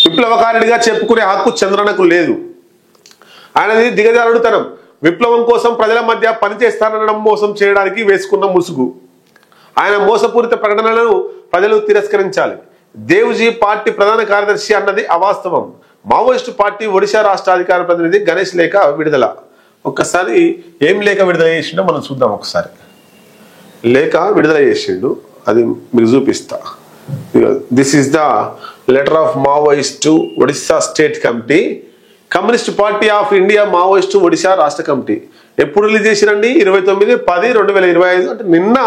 విప్లవకారుడిగా చెప్పుకునే హక్కు చంద్రన్నకు లేదు. ఆయనది దిగజారుడుతనం. విప్లవం కోసం ప్రజల మధ్య పనిచేస్తానడం మోసం చేయడానికి వేసుకున్న ముసుగు. ఆయన మోసపూరిత ప్రకటనలను ప్రజలు తిరస్కరించాలి. దేవుజీ పార్టీ ప్రధాన కార్యదర్శి అన్నది అవాస్తవం. మావోయిస్టు పార్టీ ఒడిశా రాష్ట్ర అధికార ప్రతినిధి గణేష్ లేఖ విడుదల. ఒక్కసారి ఏం లేఖ విడుదల చేసిండో మనం చూద్దాం. ఒకసారి లేఖ విడుదల చేసిండు, అది మీకు చూపిస్తా. This is the letter of Maoist to Odisha state committee, communist party of India Maoist Odisha రాష్ట్ర కమిటీ. ఎప్పుడు రిలీజ్ చేసిరండి? 29/10/2025 అంటే నిన్న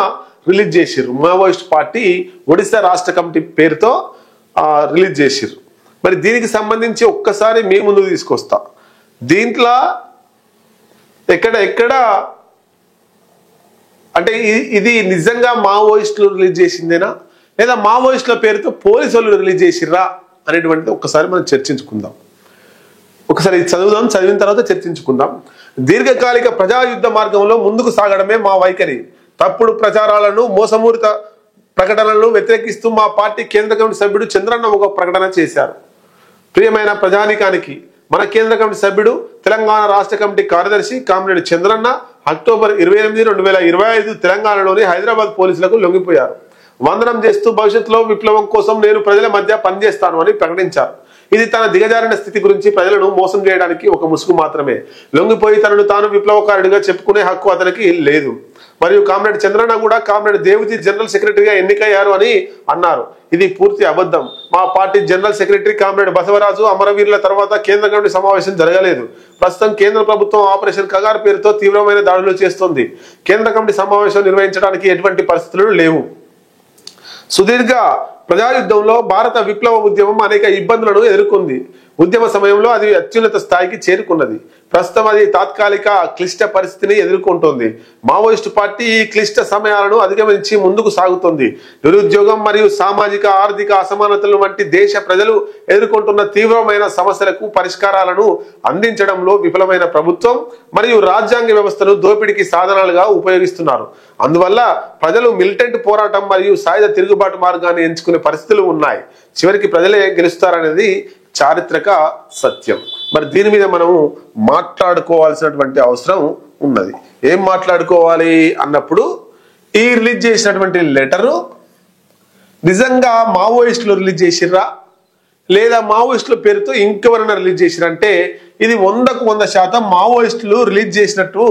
రిలీజ్ చేసిర్రు. మావోయిస్ట్ పార్టీ ఒడిశా రాష్ట్ర కమిటీ పేరుతో రిలీజ్ చేసిర్రు. మరి దీనికి సంబంధించి ఒక్కసారి మీ ముందుకు తీసుకొస్తా. దీంట్లో ఎక్కడ అంటే ఇది నిజంగా మావోయిస్టులు రిలీజ్ చేసిందేనా లేదా మావోయిస్టుల పేరుతో పోలీసు వాళ్ళు రిలీజ్ చేసిర్రా అనేటువంటిది ఒక్కసారి మనం చర్చించుకుందాం. ఒకసారి ఇది చదువుదాం, చదివిన తర్వాత చర్చించుకుందాం. దీర్ఘకాలిక ప్రజాయుద్ధ మార్గంలో ముందుకు సాగడమే మా వైఖరి. తప్పుడు ప్రచారాలను, మోసమూరిత ప్రకటనలను వ్యతిరేకిస్తూ మా పార్టీ కేంద్ర కమిటీ సభ్యుడు చంద్రన్న ఒక ప్రకటన చేశారు. ప్రియమైన ప్రజానికానికి, మన కేంద్ర కమిటీ సభ్యుడు తెలంగాణ రాష్ట్ర కమిటీ కార్యదర్శి కామ్రేడ్ చంద్రన్న అక్టోబర్ 28, 2025 తెలంగాణలోని హైదరాబాద్ పోలీసులకు లొంగిపోయారు. వందనం చేస్తూ భవిష్యత్తులో విప్లవం కోసం నేను ప్రజల మధ్య పనిచేస్తాను అని ప్రకటించారు. ఇది తన దిగజారిన స్థితి గురించి ప్రజలను మోసం చేయడానికి ఒక ముసుగు మాత్రమే. లొంగిపోయి తనను తాను విప్లవకారుడిగా చెప్పుకునే హక్కు అతనికి లేదు. మరియు కామ్రేడ్ చంద్రన్న కూడా కామ్రేడ్ దేవుజీ జనరల్ సెక్రటరీగా ఎన్నికయ్యారు అని అన్నారు. ఇది పూర్తి అబద్ధం. మా party general secretary comrade Basavaraju అమరవీరుల తర్వాత కేంద్ర కమిటీ సమావేశం జరగలేదు. ప్రస్తుతం కేంద్ర ప్రభుత్వం ఆపరేషన్ కగార్ పేరుతో తీవ్రమైన దాడులు చేస్తోంది. కేంద్ర కమిటీ సమావేశం నిర్వహించడానికి ఎటువంటి పరిస్థితులు లేవు. సుదీర్ఘ ప్రజాయుద్ధంలో భారత విప్లవ ఉద్యమం అనేక ఇబ్బందులను ఎదుర్కొంది. ఉద్యమ సమయంలో అది అత్యున్నత స్థాయికి చేరుకున్నది. ప్రస్తుతం అది తాత్కాలిక క్లిష్ట పరిస్థితిని ఎదుర్కొంటోంది. మావోయిస్టు పార్టీ ఈ క్లిష్ట సమయాలను అధిగమించి ముందుకు సాగుతోంది. నిరుద్యోగం మరియు సామాజిక ఆర్థిక అసమానతలు వంటి దేశ ప్రజలు ఎదుర్కొంటున్న తీవ్రమైన సమస్యలకు పరిష్కారాలను అందించడంలో విఫలమైన ప్రభుత్వం మరియు రాజ్యాంగ వ్యవస్థను దోపిడీకి సాధనాలుగా ఉపయోగిస్తున్నారు. అందువల్ల ప్రజలు మిలిటెంట్ పోరాటం మరియు సాయుధ తిరుగుబాటు మార్గాన్ని ఎంచుకునే పరిస్థితులు ఉన్నాయి. చివరికి ప్రజలే గెలుస్తారనేది చారిత్రక సత్యం. మరి దీని మీద మనము మాట్లాడుకోవాల్సినటువంటి అవసరం ఉన్నది. ఏం మాట్లాడుకోవాలి అన్నప్పుడు, ఈ రిలీజ్ చేసినటువంటి లెటరు నిజంగా మావోయిస్టులు రిలీజ్ చేసిర్రా లేదా మావోయిస్టుల పేరుతో ఇంకెవరైనా రిలీజ్ చేసిరంటే ఇది 100% మావోయిస్టులు రిలీజ్ చేసినట్టు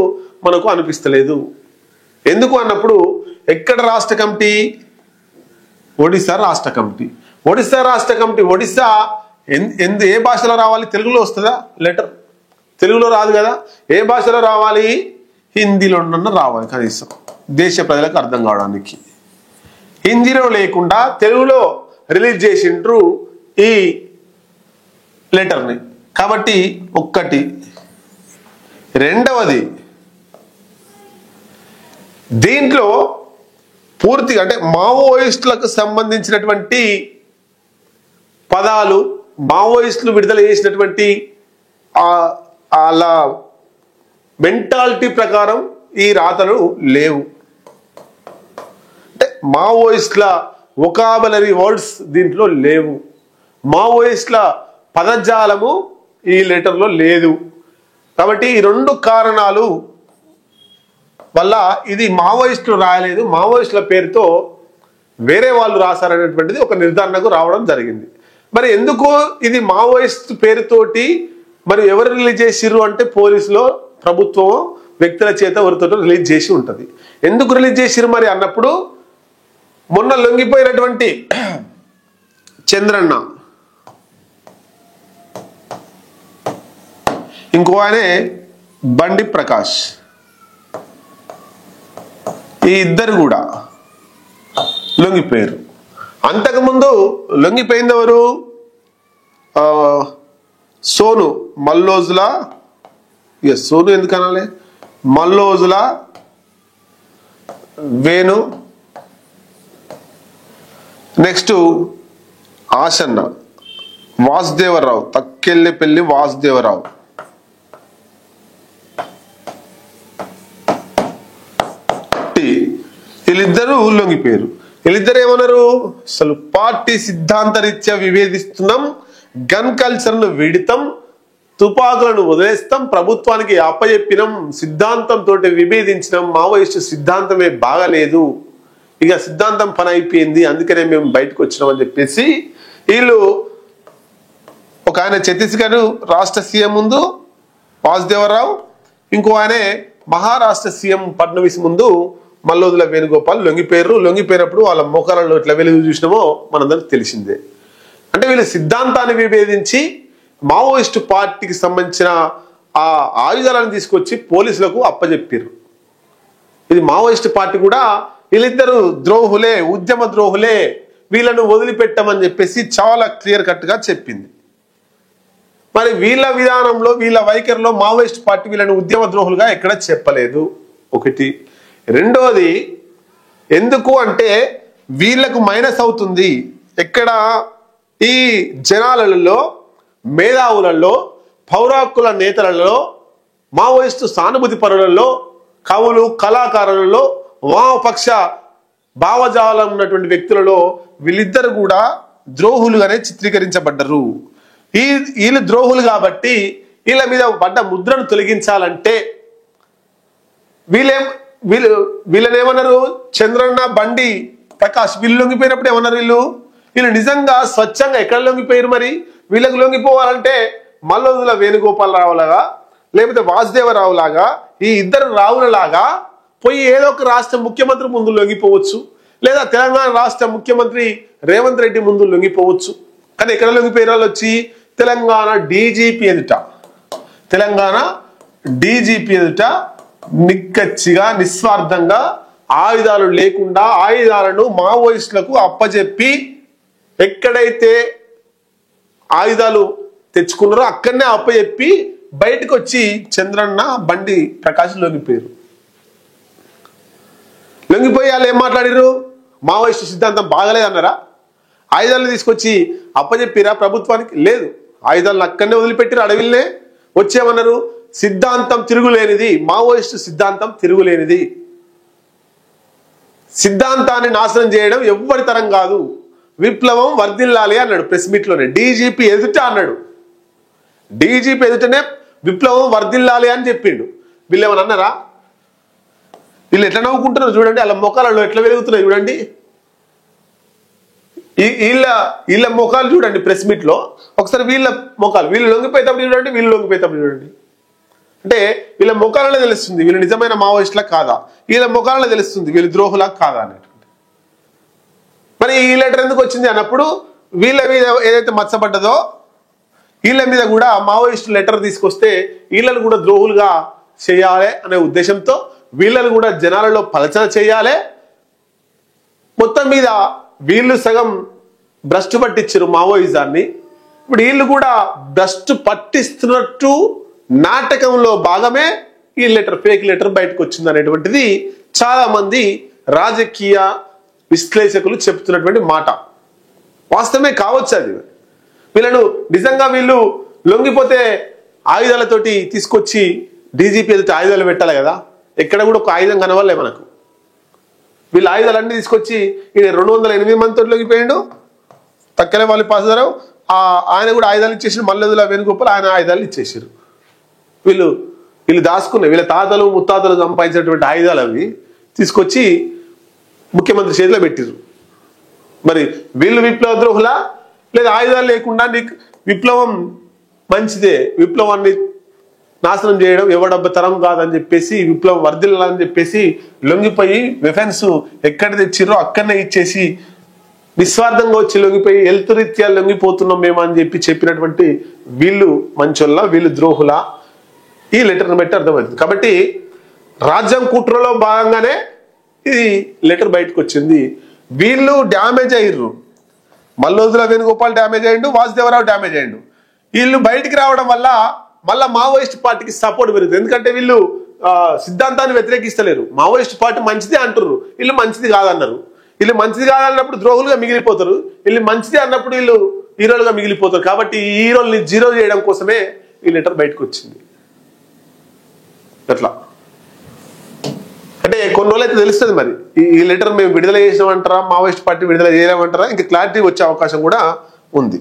మనకు అనిపిస్తలేదు. ఎందుకు అన్నప్పుడు, ఎక్కడ రాష్ట్ర కమిటీ? ఒడిశా రాష్ట్ర కమిటీ. ఒడిశా రాష్ట్ర కమిటీ. ఒడిశా ఏ భాషలో రావాలి? తెలుగులో వస్తుందా లెటర్? తెలుగులో రాదు కదా. ఏ భాషలో రావాలి? హిందీలో రావాలి కనీసం దేశ ప్రజలకు అర్థం కావడానికి. హిందీలో లేకుండా తెలుగులో రిలీజ్ చేసిండ్రు ఈ లెటర్ని. కాబట్టి ఒక్కటి. రెండవది, దీంట్లో పూర్తిగా అంటే మావోయిస్టులకు సంబంధించినటువంటి పదాలు, మావోయిస్టులు విడుదల చేసినటువంటి అలా మెంటాలిటీ ప్రకారం ఈ రాతలు లేవు. అంటే మావోయిస్టుల వొకాబులరీ వర్డ్స్ దీంట్లో లేవు. మావోయిస్టుల పదజాలము ఈ లెటర్లో లేదు. కాబట్టి ఈ రెండు కారణాలు వల్ల ఇది మావోయిస్టులు రాయలేదు, మావోయిస్టుల పేరుతో వేరే వాళ్ళు రాశారనేటువంటిది ఒక నిర్ధారణకు రావడం జరిగింది. మరి ఎందుకు ఇది మావోయిస్ట్ పేరుతోటి మరి ఎవరు రిలీజ్ చేసిర్రు అంటే పోలీసులో ప్రభుత్వం వ్యక్తుల చేత ఎవరితో రిలీజ్ చేసి ఉంటుంది. ఎందుకు రిలీజ్ చేసిర్రు మరి అన్నప్పుడు, మొన్న లొంగిపోయినటువంటి చంద్రన్న, ఇంకో ఆయనే బండి ప్రకాష్, ఈ ఇద్దరు కూడా లొంగిపోయారు. అంతకుముందు లొంగిపోయింది ఎవరు? సోను మల్లోజుల, సోను ఎందుకు అనాలి, మల్లోజుల వేణు, నెక్స్ట్ ఆశన్న, వాసుదేవరావు, తక్కెళ్ళిపల్లి వాసుదేవరావు, వీళ్ళిద్దరూ లొంగిపోయారు. వీళ్ళిద్దరు ఏమన్నారు? అసలు పార్టీ సిద్ధాంత రీత్యా విభేదిస్తున్నాం, గన్ కల్చర్ను విడితం, తుపాకులను వదిలేస్తాం, ప్రభుత్వానికి అప్పచెప్పినం, సిద్ధాంతంతో విభేదించినాం, మావోయిస్టు సిద్ధాంతమే బాగలేదు, ఇక సిద్ధాంతం పని అయిపోయింది, అందుకనే మేము బయటకు వచ్చినాం అని చెప్పేసి వీళ్ళు ఒక ఆయన ఛత్తీస్గఢ్ రాష్ట్ర సీఎం ముందు వాసుదేవరావు, ఇంకో ఆయన మహారాష్ట్ర సీఎం ఫడ్నవీస్ ముందు మల్లోదుల వేణుగోపాల్ లొంగిపోయినప్పుడు వాళ్ళ మోకాలలో ఎట్లా వెలుగు చూసినామో మనందరికి తెలిసిందే. అంటే వీళ్ళు సిద్ధాంతాన్ని విభేదించి మావోయిస్టు పార్టీకి సంబంధించిన ఆ ఆయుధాలను తీసుకొచ్చి పోలీసులకు అప్పచెప్పారు. ఇది మావోయిస్టు పార్టీ కూడా వీళ్ళిద్దరు ద్రోహులే, ఉద్యమ ద్రోహులే, వీళ్ళను వదిలిపెట్టమని చెప్పేసి చాలా క్లియర్ కట్ గా చెప్పింది. మరి వీళ్ళ విధానంలో, వీళ్ళ వైఖరిలో మావోయిస్ట్ పార్టీ వీళ్ళని ఉద్యమ ద్రోహులుగా ఎక్కడ చెప్పలేదు. ఒకటి. రెండోది, ఎందుకు అంటే వీళ్ళకు మైనస్ అవుతుంది. ఎక్కడ? ఈ జనాలలో, మేధావులలో, పౌరాకుల నేతలలో, మావోయిస్టు సానుభూతి పరులలో, కవులు, కళాకారులలో, వామపక్ష భావజాలం ఉన్నటువంటి వ్యక్తులలో వీళ్ళిద్దరు కూడా ద్రోహులుగానే చిత్రీకరించబడ్డరు. వీళ్ళు ద్రోహులు కాబట్టి వీళ్ళ మీద పడ్డ ముద్రను తొలగించాలంటే వీళ్ళనేమన్నారు? చంద్రన్న, బండి ప్రకాష్ వీళ్ళు లొంగిపోయినప్పుడు ఏమన్నారు? వీళ్ళు నిజంగా స్వచ్ఛంగా ఎక్కడ లొంగిపోయారు? మరి వీళ్ళకి లొంగిపోవాలంటే మల్లోదుల వేణుగోపాలరావు లాగా, లేకపోతే వాసుదేవరావు లాగా, ఈ ఇద్దరు రావులలాగా పోయి ఏదో ఒక రాష్ట్ర ముఖ్యమంత్రి ముందు లొంగిపోవచ్చు, లేదా తెలంగాణ రాష్ట్ర ముఖ్యమంత్రి రేవంత్ రెడ్డి ముందు లొంగిపోవచ్చు. కానీ ఎక్కడ లొంగిపోయిన వాళ్ళు వచ్చి తెలంగాణ డీజీపీ ఎదుట నిక్కచ్చిగా, నిస్వార్థంగా, ఆయుధాలు లేకుండా ఆయుధాలను మావోయిస్టులకు అప్పచెప్పి ఎక్కడైతే ఆయుధాలు తెచ్చుకున్నారో అక్కడనే అప్పచెప్పి బయటకు వచ్చి చంద్రన్న, బండి ప్రకాష్ లొంగిపోయారు. లొంగిపోయి వాళ్ళు ఏం మాట్లాడారు? మావోయిస్టు సిద్ధాంతం బాగలేదన్నారా? ఆయుధాలను తీసుకొచ్చి అప్పచెప్పిరా ప్రభుత్వానికి? లేదు. ఆయుధాలను అక్కడనే వదిలిపెట్టిరు, అడవిల్నే వచ్చేమన్నారు? సిద్ధాంతం తిరుగులేనిది, మావోయిస్టు సిద్ధాంతం తిరుగులేనిది, సిద్ధాంతాన్ని నాశనం చేయడం ఎవ్వరి తరం కాదు, విప్లవం వర్ధిల్లాలి అన్నాడు ప్రెస్ మీట్ లోనే. డీజీపీ ఎదుట అన్నాడు. డీజీపీ ఎదుటనే విప్లవం వర్ధిల్లాలి అని చెప్పిండు. వీళ్ళు ఏమన్నా అన్నారా? వీళ్ళు ఎట్లా నవ్వుకుంటున్నారు చూడండి, వాళ్ళ మొఖాలలో ఎట్లా వెలుగుతున్నాయి చూడండి. వీళ్ళ ముఖాలు చూడండి ప్రెస్ మీట్ లో ఒకసారి. వీళ్ళ ముఖాలు, వీళ్ళు లొంగిపోయేటప్పుడు చూడండి, వీళ్ళు లొంగిపోయేటప్పుడు చూడండి. అంటే వీళ్ళ ముఖాలలో తెలుస్తుంది వీళ్ళు నిజమైన మావోయిస్టులా కాదా, వీళ్ళ ముఖాలలో తెలుస్తుంది వీళ్ళు ద్రోహులా కాదా అనేటువంటి. మరి ఈ లెటర్ ఎందుకు వచ్చింది అన్నప్పుడు వీళ్ళ మీద ఏదైతే మచ్చబడ్డదో వీళ్ళ మీద కూడా మావోయిస్టు లెటర్ తీసుకొస్తే వీళ్ళని కూడా ద్రోహులుగా చేయాలి అనే ఉద్దేశంతో వీళ్ళని కూడా జనాలలో పలచన చేయాలి. మొత్తం మీద వీళ్ళు సగం భ్రష్టు పట్టించారు మావోయిజాన్ని. ఇప్పుడు వీళ్ళు కూడా భ్రష్టు పట్టిస్తున్నట్టు నాటకంలో భాగమే ఈ లెటర్, ఫేక్ లెటర్ బయటకు వచ్చింది అనేటువంటిది చాలా మంది రాజకీయ విశ్లేషకులు చెప్తున్నటువంటి మాట. వాస్తవమే కావచ్చు అది. వీళ్ళను నిజంగా వీళ్ళు లొంగిపోతే ఆయుధాలతోటి తీసుకొచ్చి డీజీపీ ఎదుట ఆయుధాలు పెట్టాలి కదా. ఎక్కడ కూడా ఒక ఆయుధం కనవల్లే మనకు. వీళ్ళు ఆయుధాలన్నీ తీసుకొచ్చి ఈయన 208 మందితో లొంగిపోయిండు. తక్కలే వాళ్ళు పాసుదారు, ఆయన కూడా ఆయుధాలు ఇచ్చేసారు. మల్లెదుల వేణుగోపాల్ ఆయన ఆయుధాలు ఇచ్చేసారు. వీళ్ళు దాచుకున్నాయి, వీళ్ళ తాతలు ముత్తాతలు సంపాదించినటువంటి ఆయుధాలు అవి తీసుకొచ్చి ముఖ్యమంత్రి చేతిలో పెట్టిరు. మరి వీళ్ళు విప్లవ ద్రోహులా, లేదా ఆయుధాలు లేకుండా నీకు విప్లవం మంచిదే, విప్లవాన్ని నాశనం చేయడం ఎవడబ్బ తరం కాదని చెప్పేసి, విప్లవం వర్ధిల్లాలని చెప్పేసి లొంగిపోయి వెఫెన్స్ ఎక్కడ తెచ్చిర్రో అక్కడనే ఇచ్చేసి నిస్వార్థంగా వచ్చి లొంగిపోయి హెల్త్ రీత్యా లొంగిపోతున్నాం మేము అని చెప్పినటువంటి వీళ్ళు మంచోళ్ళ, వీళ్ళు ద్రోహుల, ఈ లెటర్ని బట్టి అర్థమవుతుంది. కాబట్టి రాజ్యం కుట్రలో భాగంగానే ఇది లెటర్ బయటకు వచ్చింది. వీళ్ళు డ్యామేజ్ అయ్యారు. మల్లోదుల వేణుగోపాల్ డ్యామేజ్ అయ్యిండు, వాసుదేవరావు డ్యామేజ్ అయ్యిండు. వీళ్ళు బయటికి రావడం వల్ల మళ్ళా మావోయిస్ట్ పార్టీకి సపోర్ట్ పెరుగుతుంది. ఎందుకంటే వీళ్ళు సిద్ధాంతాన్ని వ్యతిరేకిస్తలేరు. మావోయిస్ట్ పార్టీ మంచిది అంటారు, వీళ్ళు మంచిది కాదన్నారు. వీళ్ళు మంచిది కాదన్నప్పుడు ద్రోహులుగా మిగిలిపోతారు, వీళ్ళు మంచిది అన్నప్పుడు వీళ్ళు హీరోలుగా మిగిలిపోతారు. కాబట్టి ఈ హీరోల్ని జీరో చేయడం కోసమే ఈ లెటర్ బయటకు వచ్చింది. అట్లా అంటే కొన్ని రోజులు అయితే తెలుస్తుంది మరి ఈ లెటర్ మేము విడుదల చేసినామంటారా, మావోయిస్ట్ పార్టీ విడుదల చేయలేమంటారా, ఇంకా క్లారిటీ వచ్చే అవకాశం కూడా ఉంది.